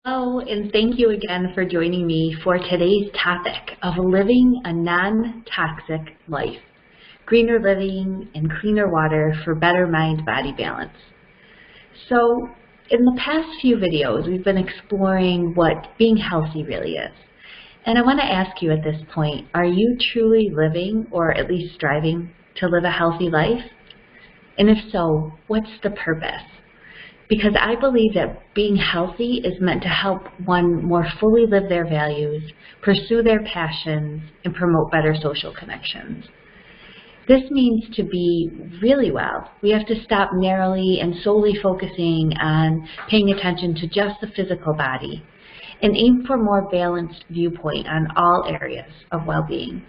Hello, and thank you again for joining me for today's topic of living a non-toxic life, greener living and cleaner water for better mind-body balance. So, in the past few videos, we've been exploring what being healthy really is. And I want to ask you at this point, are you truly living, or at least striving to live a healthy life? And if so, what's the purpose? Because I believe that being healthy is meant to help one more fully live their values, pursue their passions, and promote better social connections. This means to be really well, we have to stop narrowly and solely focusing on paying attention to just the physical body and aim for more balanced viewpoint on all areas of well-being.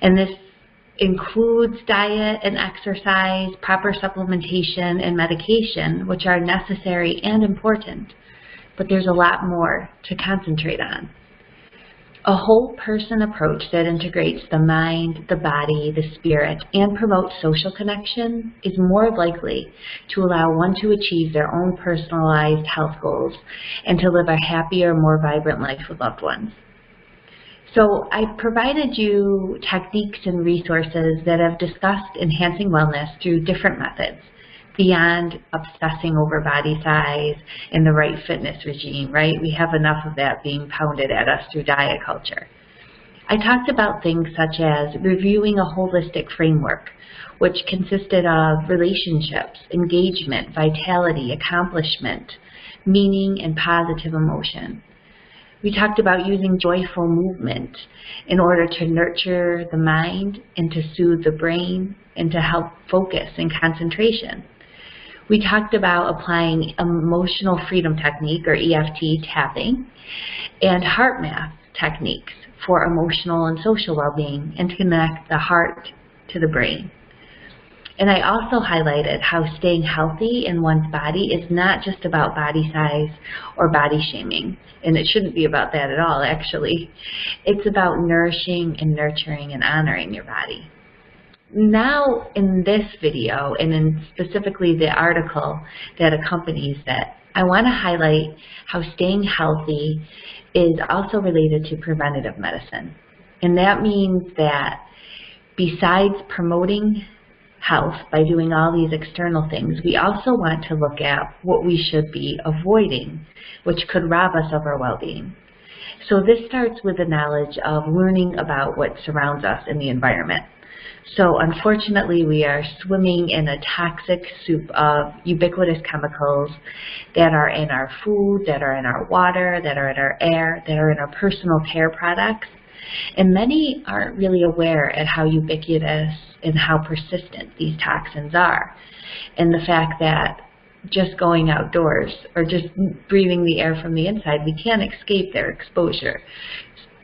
And this includes diet and exercise, proper supplementation, and medication, which are necessary and important, but there's a lot more to concentrate on. A whole person approach that integrates the mind, the body, the spirit, and promotes social connection is more likely to allow one to achieve their own personalized health goals and to live a happier, more vibrant life with loved ones. So I provided you techniques and resources that have discussed enhancing wellness through different methods beyond obsessing over body size and the right fitness regime, right? We have enough of that being pounded at us through diet culture. I talked about things such as reviewing a holistic framework, which consisted of relationships, engagement, vitality, accomplishment, meaning, and positive emotion. We talked about using joyful movement in order to nurture the mind and to soothe the brain and to help focus and concentration. We talked about applying emotional freedom technique, or EFT tapping, and heart math techniques for emotional and social well-being and to connect the heart to the brain. And I also highlighted how staying healthy in one's body is not just about body size or body shaming, and it shouldn't be about that at all, actually. It's about nourishing and nurturing and honoring your body. Now, in this video, and in specifically the article that accompanies it, I want to highlight how staying healthy is also related to preventative medicine. And that means that besides promoting health by doing all these external things, we also want to look at what we should be avoiding, which could rob us of our well-being. So this starts with the knowledge of learning about what surrounds us in the environment. So unfortunately, we are swimming in a toxic soup of ubiquitous chemicals that are in our food, that are in our water, that are in our air, that are in our personal care products. And many aren't really aware at how ubiquitous and how persistent these toxins are. And the fact that just going outdoors or just breathing the air from the inside, we can't escape their exposure.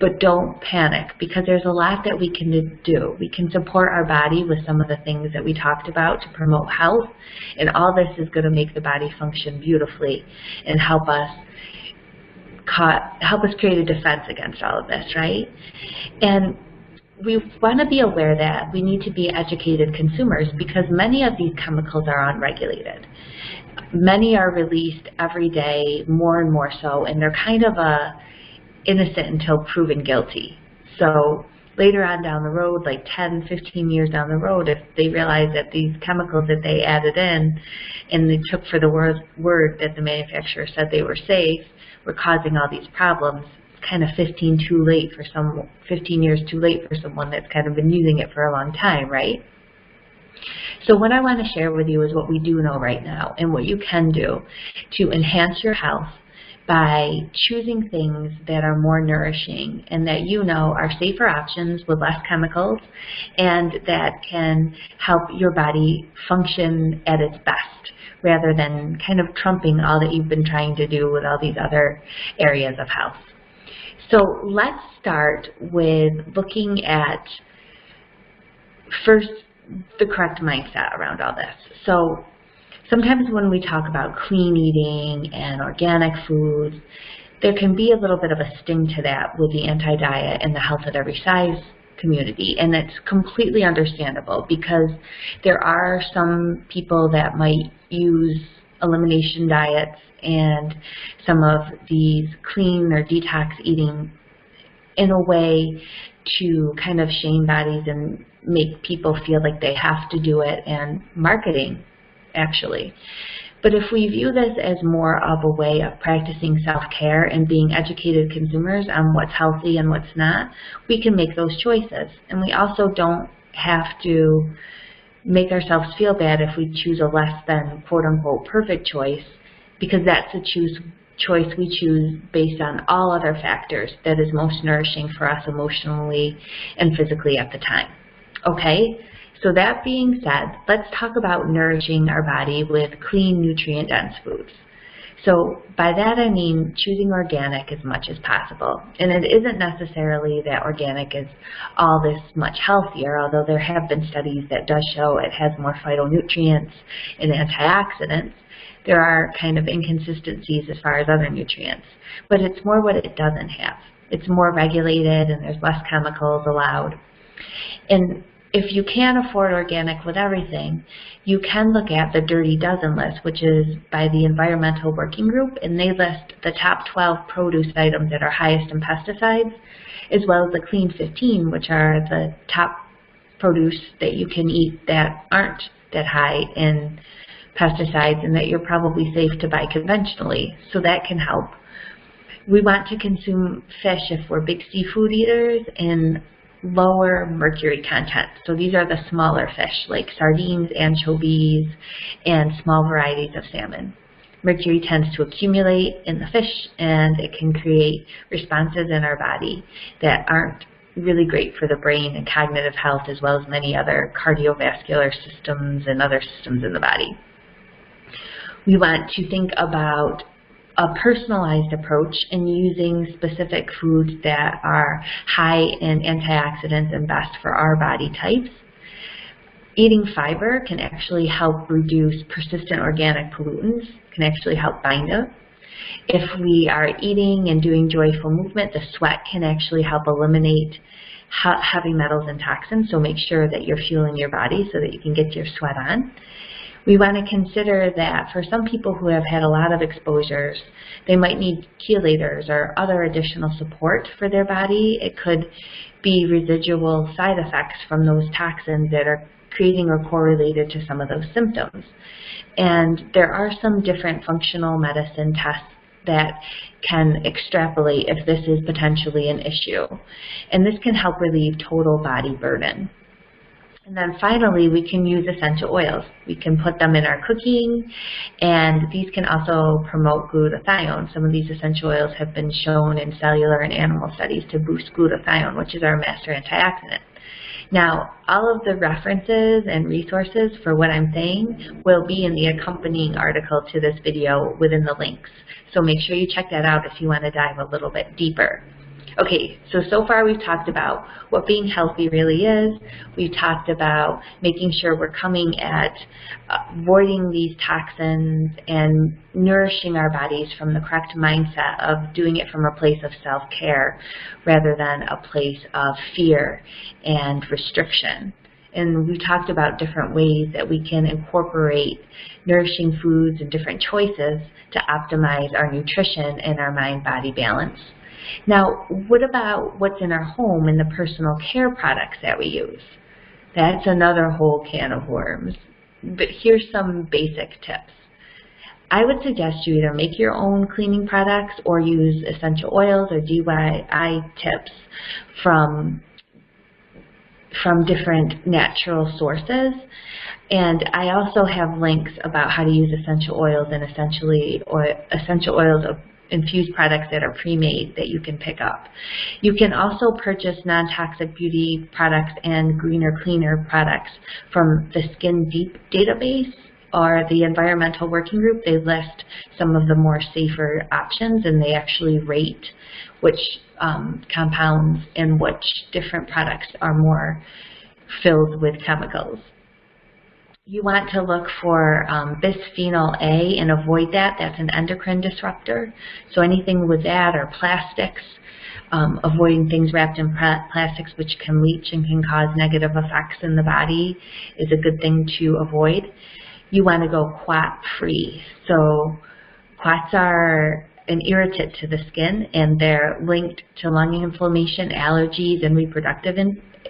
But don't panic, because there's a lot that we can do. We can support our body with some of the things that we talked about to promote health, and all this is going to make the body function beautifully and help us create a defense against all of this, right? And we want to be aware that we need to be educated consumers because many of these chemicals are unregulated. Many are released every day, more and more so, and they're kind of innocent until proven guilty. So later on down the road, like 10, 15 years down the road, if they realize that these chemicals that they added in and they took for the word that the manufacturer said they were safe, were causing all these problems, it's kind of 15 years too late for someone that's kind of been using it for a long time, right? So what I want to share with you is what we do know right now and what you can do to enhance your health by choosing things that are more nourishing and that you know are safer options with less chemicals and that can help your body function at its best, rather than kind of trumping all that you've been trying to do with all these other areas of health. So let's start with looking at first the correct mindset around all this. So sometimes when we talk about clean eating and organic foods, there can be a little bit of a sting to that with the anti-diet and the health at every size community, and it's completely understandable because there are some people that might use elimination diets and some of these clean or detox eating in a way to kind of shame bodies and make people feel like they have to do it, and marketing, actually. But if we view this as more of a way of practicing self-care and being educated consumers on what's healthy and what's not, we can make those choices. And we also don't have to make ourselves feel bad if we choose a less than quote-unquote perfect choice, because that's a choice we choose based on all other factors that is most nourishing for us emotionally and physically at the time. Okay, so that being said, let's talk about nourishing our body with clean, nutrient-dense foods. So by that I mean choosing organic as much as possible. And it isn't necessarily that organic is all this much healthier, although there have been studies that does show it has more phytonutrients and antioxidants. There are kind of inconsistencies as far as other nutrients, but it's more what it doesn't have. It's more regulated and there's less chemicals allowed. And if you can't afford organic with everything, you can look at the Dirty Dozen list, which is by the Environmental Working Group, and they list the top 12 produce items that are highest in pesticides, as well as the Clean 15, which are the top produce that you can eat that aren't that high in pesticides and that you're probably safe to buy conventionally. So that can help. We want to consume fish if we're big seafood eaters and lower mercury content. So these are the smaller fish like sardines, anchovies, and small varieties of salmon. Mercury tends to accumulate in the fish and it can create responses in our body that aren't really great for the brain and cognitive health, as well as many other cardiovascular systems and other systems in the body. We want to think about a personalized approach in using specific foods that are high in antioxidants and best for our body types. Eating fiber can actually help reduce persistent organic pollutants, can actually help bind it. If we are eating and doing joyful movement, the sweat can actually help eliminate heavy metals and toxins, so make sure that you're fueling your body so that you can get your sweat on. We want to consider that for some people who have had a lot of exposures, they might need chelators or other additional support for their body. It could be residual side effects from those toxins that are creating or correlated to some of those symptoms. And there are some different functional medicine tests that can extrapolate if this is potentially an issue. And this can help relieve total body burden. And then finally, we can use essential oils. We can put them in our cooking, and these can also promote glutathione. Some of these essential oils have been shown in cellular and animal studies to boost glutathione, which is our master antioxidant. Now, all of the references and resources for what I'm saying will be in the accompanying article to this video within the links. So make sure you check that out if you want to dive a little bit deeper. Okay, so far we've talked about what being healthy really is. We've talked about making sure we're coming at avoiding these toxins and nourishing our bodies from the correct mindset of doing it from a place of self-care rather than a place of fear and restriction. And we talked about different ways that we can incorporate nourishing foods and different choices to optimize our nutrition and our mind-body balance. Now, what about what's in our home and the personal care products that we use? That's another whole can of worms. But here's some basic tips. I would suggest you either make your own cleaning products or use essential oils or DIY tips from different natural sources. And I also have links about how to use essential oils and essential oils of infused products that are pre-made that you can pick up. You can also purchase non-toxic beauty products and greener, cleaner products from the Skin Deep database or the Environmental Working Group. They list some of the more safer options, and they actually rate which compounds and which different products are more filled with chemicals. You want to look for bisphenol A and avoid that. That's an endocrine disruptor. So anything with that, or plastics, avoiding things wrapped in plastics which can leach and can cause negative effects in the body is a good thing to avoid. You want to go quat-free. So quats are an irritant to the skin, and they're linked to lung inflammation, allergies, and reproductive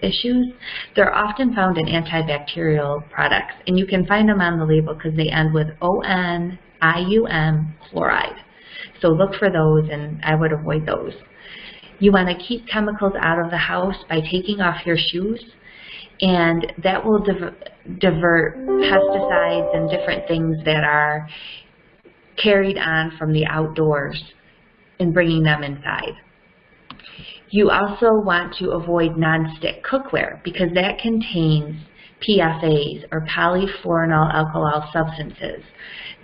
issues. They're often found in antibacterial products, and you can find them on the label because they end with ON-IUM chloride. So look for those, and I would avoid those. You want to keep chemicals out of the house by taking off your shoes, and that will divert pesticides and different things that are carried on from the outdoors and bringing them inside. You also want to avoid non-stick cookware because that contains PFAs, or polyfluoroalkyl alcohol substances.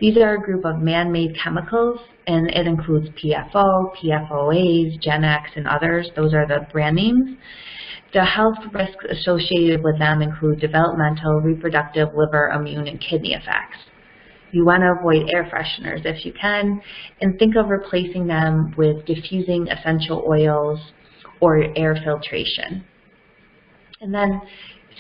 These are a group of man-made chemicals, and it includes PFO, PFOAs, Gen X, and others. Those are the brand names. The health risks associated with them include developmental, reproductive, liver, immune, and kidney effects. You want to avoid air fresheners if you can, and think of replacing them with diffusing essential oils or air filtration. And then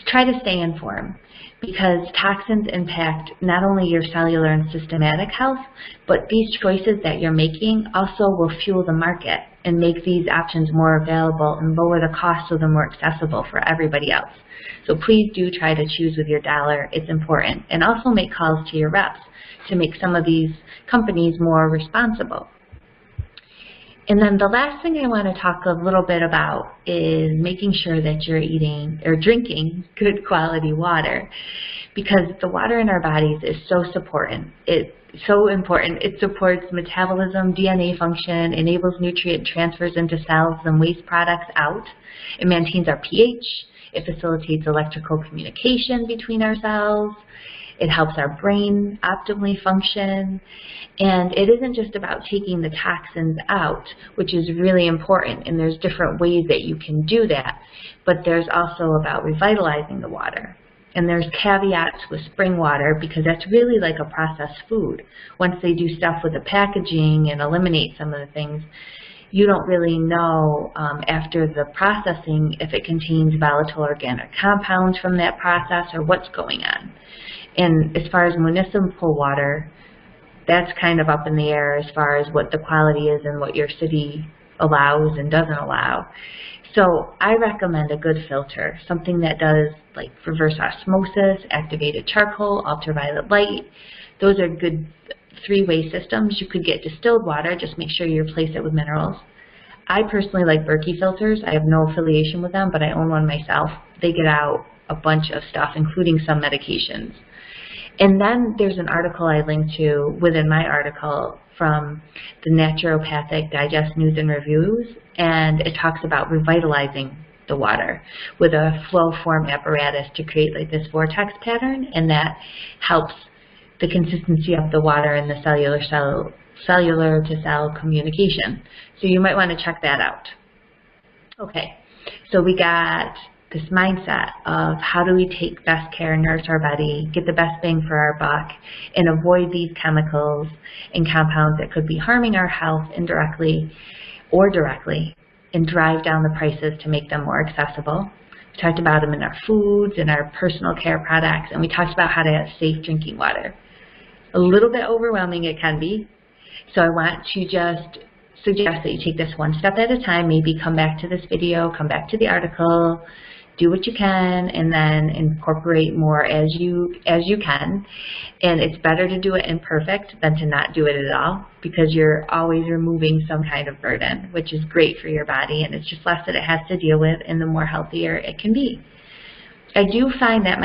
try to stay informed, because toxins impact not only your cellular and systematic health, but these choices that you're making also will fuel the market and make these options more available and lower the cost so they're more accessible for everybody else. So please do try to choose with your dollar. It's important. And also make calls to your reps to make some of these companies more responsible. And then the last thing I want to talk a little bit about is making sure that you're eating or drinking good quality water, because the water in our bodies is so important. It supports metabolism, DNA function, enables nutrient transfers into cells and waste products out. It maintains our pH. It facilitates electrical communication between our cells. It helps our brain optimally function. And it isn't just about taking the toxins out, which is really important, and there's different ways that you can do that, but there's also about revitalizing the water. And there's caveats with spring water because that's really like a processed food. Once they do stuff with the packaging and eliminate some of the things, you don't really know after the processing if it contains volatile organic compounds from that process or what's going on. And as far as municipal water, that's kind of up in the air as far as what the quality is and what your city allows and doesn't allow. So I recommend a good filter, something that does like reverse osmosis, activated charcoal, ultraviolet light. Those are good three-way systems. You could get distilled water, just make sure you replace it with minerals. I personally like Berkey filters. I have no affiliation with them, but I own one myself. They get out a bunch of stuff, including some medications. And then there's an article I linked to within my article from the Naturopathic Digest News and Reviews, and it talks about revitalizing the water with a flow form apparatus to create like this vortex pattern, and that helps the consistency of the water and the cellular to cell communication. So you might want to check that out. Okay, so we got this mindset of how do we take best care, nourish our body, get the best bang for our buck, and avoid these chemicals and compounds that could be harming our health indirectly or directly, and drive down the prices to make them more accessible. We talked about them in our foods and our personal care products, and we talked about how to have safe drinking water. A little bit overwhelming it can be, so I want to just suggest that you take this one step at a time. Maybe come back to this video, come back to the article, do what you can, and then incorporate more as you can. And it's better to do it imperfect than to not do it at all, because you're always removing some kind of burden, which is great for your body, and it's just less that it has to deal with, and the more healthier it can be. I do find that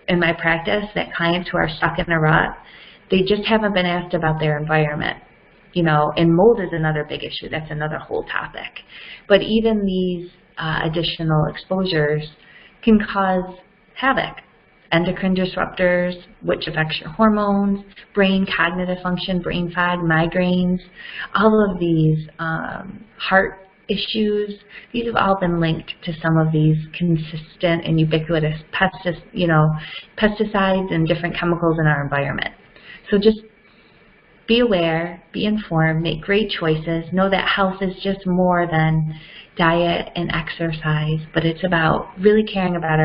in my practice that clients who are stuck in a rut, they just haven't been asked about their environment. You know, and mold is another big issue. That's another whole topic. But even these additional exposures can cause havoc. Endocrine disruptors, which affects your hormones, brain cognitive function, brain fog, migraines, all of these heart issues. These have all been linked to some of these consistent and ubiquitous pesticides and different chemicals in our environment. So just be aware, be informed, make great choices. Know that health is just more than diet and exercise, but it's about really caring about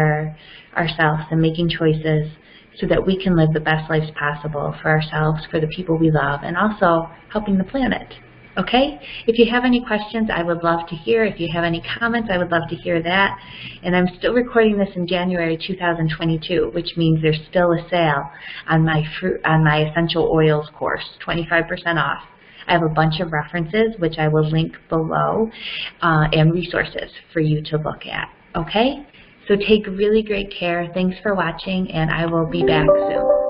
ourselves and making choices so that we can live the best lives possible for ourselves, for the people we love, and also helping the planet. Okay? If you have any questions, I would love to hear. If you have any comments, I would love to hear that. And I'm still recording this in January 2022, which means there's still a sale on my essential oils course, 25% off. I have a bunch of references, which I will link below, and resources for you to look at. Okay? So take really great care. Thanks for watching, and I will be back soon.